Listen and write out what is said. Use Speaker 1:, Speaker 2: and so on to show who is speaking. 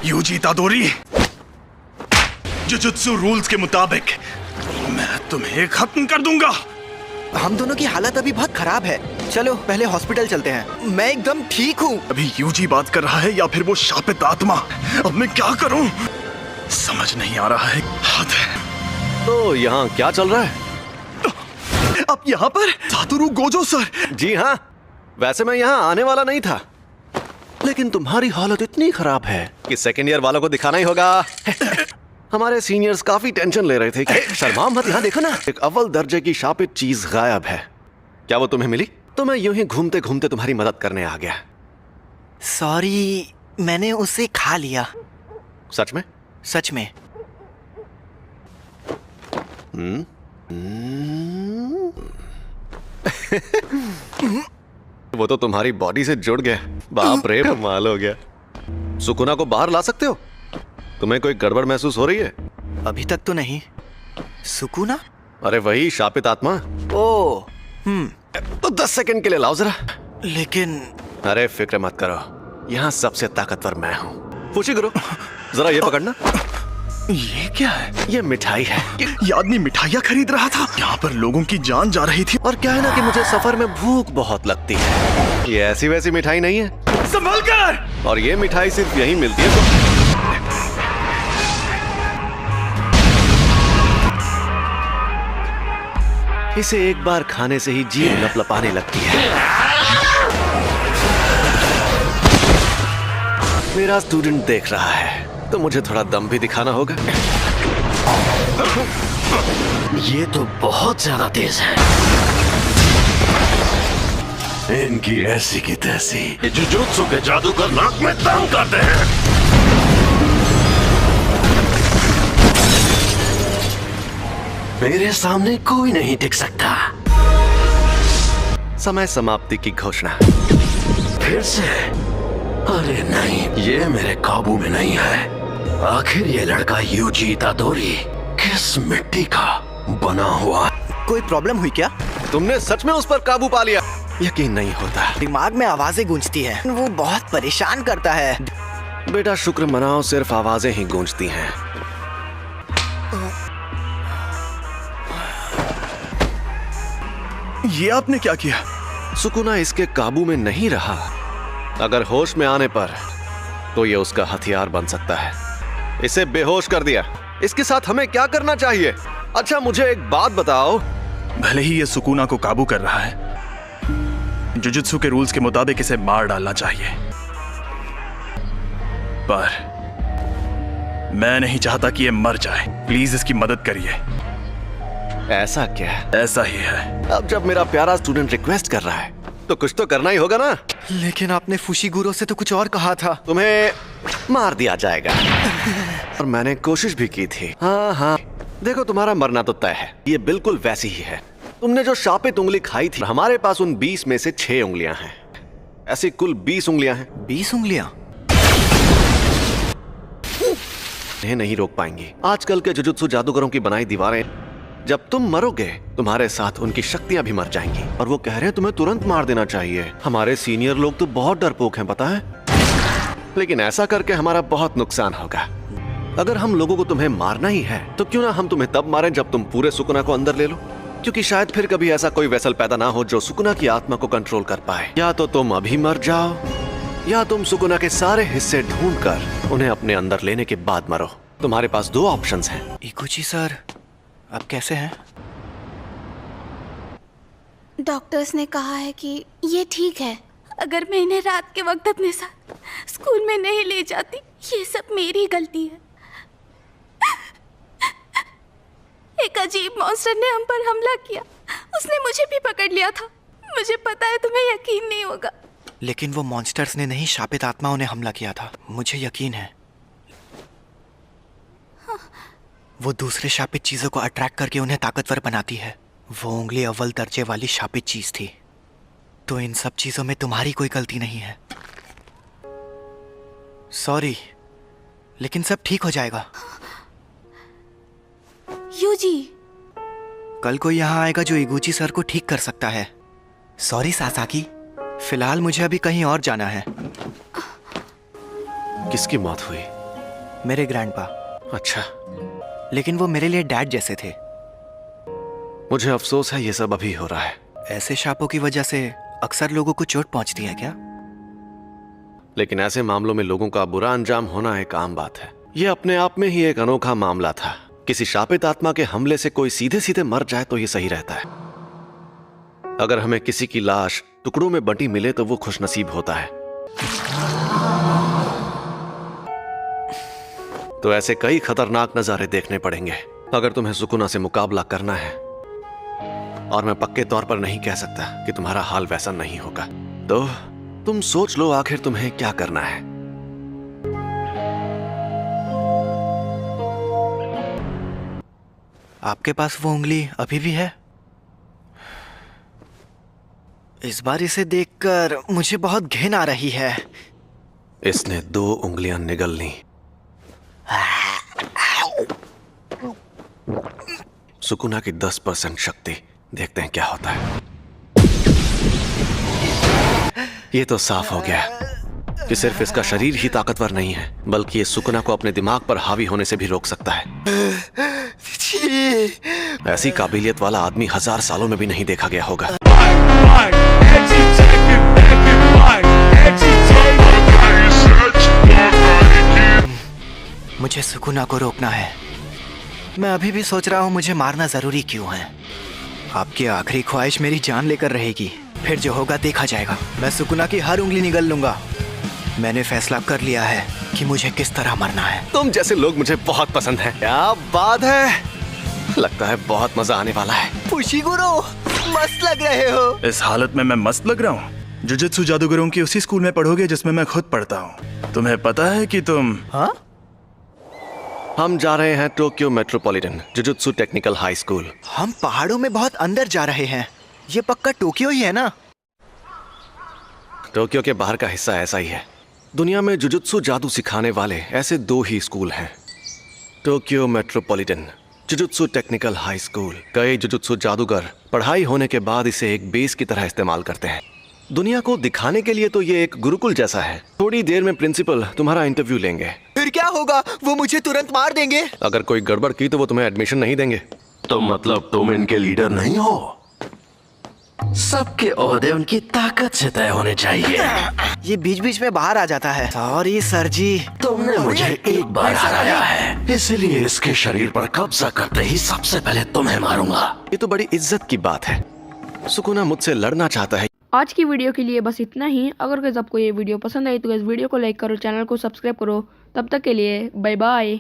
Speaker 1: UG इतादोरी, jujutsu rules के मुताबिक मैं तुम्हें खत्म कर दूंगा।
Speaker 2: हम दोनों की हालत अभी बहुत खराब है। चलो पहले हॉस्पिटल चलते हैं। मैं एकदम ठीक हूँ।
Speaker 1: अभी यूजी बात कर रहा है या फिर वो शापित आत्मा? अब मैं क्या करूं? समझ नहीं आ रहा है। हद है।
Speaker 3: तो यहाँ क्या चल रहा है?
Speaker 1: अब यहाँ पर सातोरु गोजो सर।
Speaker 3: जी हाँ, वैसे मैं यहाँ आने वाला नहीं था, लेकिन तुम्हारी हालत इतनी खराब है कि सेकेंड ईयर वालों को दिखाना ही होगा। हमारे सीनियर्स काफी टेंशन ले रहे थे कि शर्मा मत, यहाँ देखो ना, एक अव्वल दर्जे की शापित चीज गायब है। क्या वो तुम्हें मिली? तो मैं यूं ही घूमते घूमते तुम्हारी मदद करने आ गया।
Speaker 2: सॉरी, मैंने उसे खा लिया।
Speaker 3: सच में?
Speaker 2: सच में।
Speaker 3: वो तो तुम्हारी बॉडी से जुड़ गया। बाप रे, कमाल हो गया। सुकुना को बाहर ला सकते हो? तुम्हें कोई गड़बड़ महसूस हो रही है?
Speaker 2: अभी तक तो नहीं। सुकुना?
Speaker 3: अरे वही शापित आत्मा।
Speaker 2: ओ,
Speaker 3: तो 10 सेकंड के लिए लाओ जरा।
Speaker 2: लेकिन
Speaker 3: अरे फिक्र मत करो, यहाँ सबसे ताकतवर मैं हूँ। खुशी करो, जरा ये पकड़ना।
Speaker 1: ये क्या है?
Speaker 3: ये मिठाई है।
Speaker 1: ये आदमी मिठाइयाँ खरीद रहा था। यहाँ पर लोगों की जान जा रही थी।
Speaker 3: और क्या है ना कि मुझे सफर में भूख बहुत लगती है। ये ऐसी वैसी मिठाई नहीं है।
Speaker 1: संभल कर!
Speaker 3: और ये मिठाई सिर्फ यहीं मिलती है। तो इसे एक बार खाने से ही जीभ लपलपाने लगती है। मेरा स्टूडेंट देख रहा है, तो मुझे थोड़ा दम भी दिखाना होगा।
Speaker 4: ये तो बहुत ज्यादा तेज है। इनकी ऐसी की तैसी। ये जुजुत्सु के जादूगर नाक में दम करते हैं। मेरे सामने कोई नहीं टिक सकता।
Speaker 3: समय समाप्ति की घोषणा।
Speaker 4: फिर से? अरे नहीं, ये मेरे काबू में नहीं है। आखिर ये लड़का यूजी इतादोरी किस मिट्टी का बना हुआ?
Speaker 2: कोई प्रॉब्लम हुई क्या?
Speaker 3: तुमने सच में उस पर काबू पा लिया? यकीन नहीं होता।
Speaker 2: दिमाग में आवाजें गूंजती है। वो बहुत परेशान करता है।
Speaker 3: बेटा शुक्र मनाओ, सिर्फ आवाजें ही गूंजती हैं।
Speaker 1: ये आपने क्या किया?
Speaker 3: सुकुना इसके काबू में नहीं रहा। अगर होश में आने पर तो ये उसका हथियार बन सकता है। इसे बेहोश कर दिया। इसके साथ हमें क्या करना चाहिए? अच्छा मुझे एक बात बताओ।
Speaker 1: भले ही ये सुकुना को काबू कर रहा है, जुजुत्सु के रूल्स के मुताबिक इसे मार डालना चाहिए। पर मैं नहीं चाहता कि ये मर जाए। प्लीज इसकी मदद करिए।
Speaker 3: ऐसा क्या?
Speaker 1: ऐसा ही है।
Speaker 3: अब जब मेरा प्यारा स्टूडेंट रिक्वेस्ट कर रहा है तो कुछ तो करना ही होगा ना।
Speaker 2: लेकिन आपने फुशीगुरो से तो कुछ और कहा था।
Speaker 3: तुम्हें मार दिया जाएगा। और मैंने कोशिश भी की थी। हाँ, देखो तुम्हारा मरना तो तय है। ये बिल्कुल वैसी ही है। तुमने जो शापित उंगली खाई थी, हमारे पास उन 20 में से 6 उंगलियां हैं। ऐसी कुल 20 उंगलियां हैं।
Speaker 2: 20 उंगलियां?
Speaker 3: इन्हें नहीं रोक पाएंगी। आजकल के जुजुत्सु जादूगरों की बनाई दीवारें, जब तुम मरोगे तुम्हारे साथ उनकी शक्तियां भी मर जाएंगी। और वो कह रहे हैं तुम्हें तुरंत मार देना चाहिए। हमारे सीनियर लोग तो बहुत डरपोक हैं, पता है। लेकिन ऐसा करके हमारा बहुत नुकसान होगा। अगर हम लोगों को तुम्हें मारना ही है तो क्यों ना हम तुम्हें तब मारें जब तुम पूरे सुकुना को अंदर ले लो। क्योंकि शायद फिर कभी ऐसा कोई वेसल पैदा ना हो जो सुकुना की आत्मा को कंट्रोल कर पाए। या तो तुम अभी मर जाओ, या तुम सुकुना के सारे हिस्से ढूंढकर उन्हें अपने अंदर लेने के बाद मरो। तुम्हारे पास 2 ऑप्शंस हैं।
Speaker 2: इकुची सर, आप कैसे हैं?
Speaker 5: डॉक्टर्स ने कहा है कि ये ठीक है। अगर मैं इन्हें रात के वक्त अपने साथ स्कूल में नहीं ले जाती, ये सब मेरी गलती है। एक अजीब मॉन्स्टर ने हम पर हमला किया। उसने मुझे भी पकड़ लिया था। मुझे पता है तुम्हें यकीन नहीं होगा,
Speaker 2: लेकिन वो मॉन्स्टर्स ने नहीं, शापित आत्माओं ने हमला किया था। मुझे यकीन है। वो दूसरे शापित चीजों को अट्रैक्ट करके उन्हें ताकतवर बनाती है। वो उंगली अव्वल दर्जे वाली शापित चीज थी। तो इन सब चीजों में तुम्हारी कोई गलती नहीं है। सॉरी, लेकिन सब ठीक हो जाएगा।
Speaker 5: यूजी,
Speaker 2: कल कोई यहाँ आएगा जो इगुची सर को ठीक कर सकता है। सॉरी सासाकी, फिलहाल मुझे अभी कहीं और जाना है।
Speaker 3: किसकी मौत हुई?
Speaker 2: मेरे ग्रैंडपा।
Speaker 3: अच्छा,
Speaker 2: लेकिन वो मेरे लिए डैड जैसे थे।
Speaker 3: मुझे अफसोस है ये सब अभी हो रहा है।
Speaker 2: ऐसे शापों की वजह से अक्सर लोगों को चोट पहुंचती है क्या?
Speaker 3: लेकिन ऐसे मामलों में लोगों का बुरा अंजाम होना एक आम बात है। ये अपने आप में ही एक अनोखा मामला था। किसी शापित आत्मा के हमले से कोई सीधे सीधे मर जाए तो ये सही रहता है। अगर हमें किसी की लाश टुकड़ों में बंटी मिले तो वो खुशनसीब होता है। तो ऐसे कई खतरनाक नजारे देखने पड़ेंगे अगर तुम्हें सुकुना से मुकाबला करना है। और मैं पक्के तौर पर नहीं कह सकता कि तुम्हारा हाल वैसा नहीं होगा। तो तुम सोच लो आखिर तुम्हें क्या करना है।
Speaker 2: आपके पास वो उंगली अभी भी है? इस बार इसे देखकर मुझे बहुत घिन आ रही है।
Speaker 3: इसने 2 उंगलियां निगल ली। सुकुना की 10% शक्ति, देखते हैं क्या होता है। ये तो साफ हो गया कि सिर्फ इसका शरीर ही ताकतवर नहीं है, बल्कि ये सुकुना को अपने दिमाग पर हावी होने से भी रोक सकता है। ऐसी काबिलियत वाला आदमी 1000 सालों में भी नहीं देखा गया होगा।
Speaker 2: मुझे सुकुना को रोकना है। मैं अभी भी सोच रहा हूँ मुझे मारना जरूरी क्यों है। आपकी आखिरी ख्वाहिश मेरी जान लेकर रहेगी, फिर जो होगा देखा जाएगा। मैं सुकुना की हर उंगली निगल लूंगा। मैंने फैसला कर लिया है कि मुझे किस तरह मरना है।
Speaker 3: तुम जैसे लोग मुझे बहुत पसंद हैं। क्या बात है, लगता है बहुत मजा आने वाला है।
Speaker 2: फुशिगुरो, मस्त लग रहे हो।
Speaker 1: इस हालत में मैं मस्त लग रहा हूँ। जुजुत्सु जादूगरों की उसी स्कूल में पढ़ोगे जिसमें मैं खुद पढ़ता हूँ। तुम्हें पता है कि तुम
Speaker 2: हाँ?
Speaker 3: हम जा रहे हैं Tokyo metropolitan jujutsu technical high school.
Speaker 2: हम पहाड़ों में बहुत अंदर जा रहे हैं। ये पक्का टोक्यो ही है ना?
Speaker 3: टोक्यो के बाहर का हिस्सा ऐसा ही है। दुनिया में जुजुत्सु जादू सिखाने वाले ऐसे 2 ही स्कूल हैं, Tokyo metropolitan jujutsu technical high school. कई जुजुत्सु जादूगर पढ़ाई होने के बाद इसे एक बेस की तरह इस्तेमाल करते हैं। दुनिया को दिखाने के लिए तो ये एक गुरुकुल जैसा है। थोड़ी देर में प्रिंसिपल तुम्हारा इंटरव्यू लेंगे।
Speaker 2: फिर क्या होगा? वो मुझे तुरंत मार देंगे।
Speaker 3: अगर कोई गड़बड़ की तो वो तुम्हें एडमिशन नहीं देंगे।
Speaker 4: तो मतलब तुम इनके लीडर नहीं हो? सबके ओहदे उनकी ताकत से तय होने चाहिए।
Speaker 2: ये बीच बीच में बाहर आ जाता है। सॉरी सर जी।
Speaker 4: तुमने मुझे एक बार हराया है, इसलिए इसके शरीर पर कब्जा करते ही सबसे पहले तुम्हें मारूंगा।
Speaker 3: ये तो बड़ी इज्जत की बात है। सुकुना मुझसे लड़ना चाहता है।
Speaker 6: आज की वीडियो के लिए बस इतना ही। अगर गाइस आपको ये वीडियो पसंद आई तो इस वीडियो को लाइक करो, चैनल को सब्सक्राइब करो। तब तक के लिए बाय बाय।